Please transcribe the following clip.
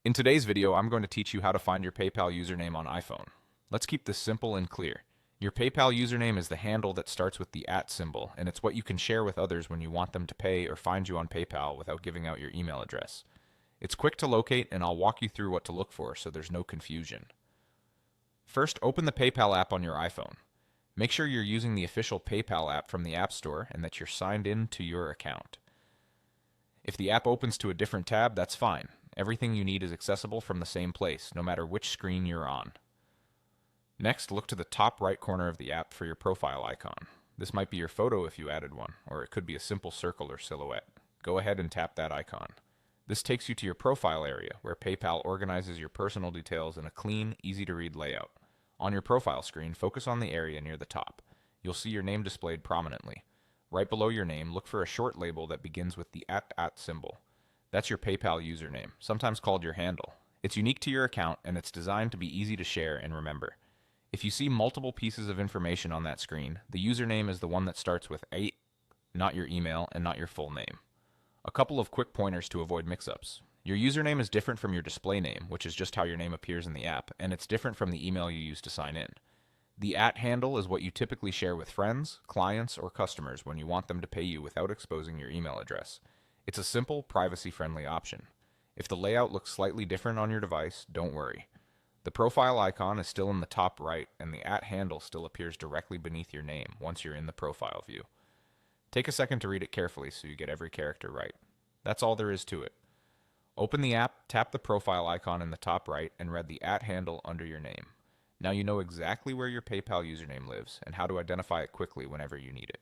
In today's video, I'm going to teach you how to find your PayPal username on iPhone. Let's keep this simple and clear. Your PayPal username is the handle that starts with the @ symbol, and it's what you can share with others when you want them to pay or find you on PayPal without giving out your email address. It's quick to locate, and I'll walk you through what to look for so there's no confusion. First, open the PayPal app on your iPhone. Make sure you're using the official PayPal app from the App Store and that you're signed in to your account. If the app opens to a different tab, that's fine. Everything you need is accessible from the same place, no matter which screen you're on. Next, look to the top right corner of the app for your profile icon. This might be your photo if you added one, or it could be a simple circle or silhouette. Go ahead and tap that icon. This takes you to your profile area, where PayPal organizes your personal details in a clean, easy-to-read layout. On your profile screen, focus on the area near the top. You'll see your name displayed prominently. Right below your name, look for a short label that begins with the @ symbol. That's your PayPal username, sometimes called your handle. It's unique to your account, and it's designed to be easy to share and remember. If you see multiple pieces of information on that screen, the username is the one that starts with 8, not your email, and not your full name. A couple of quick pointers to avoid mix-ups. Your username is different from your display name, which is just how your name appears in the app, and it's different from the email you use to sign in. The @ handle is what you typically share with friends, clients, or customers when you want them to pay you without exposing your email address. It's a simple, privacy-friendly option. If the layout looks slightly different on your device, don't worry. The profile icon is still in the top right, and the @ handle still appears directly beneath your name once you're in the profile view. Take a second to read it carefully so you get every character right. That's all there is to it. Open the app, tap the profile icon in the top right, and read the @ handle under your name. Now you know exactly where your PayPal username lives and how to identify it quickly whenever you need it.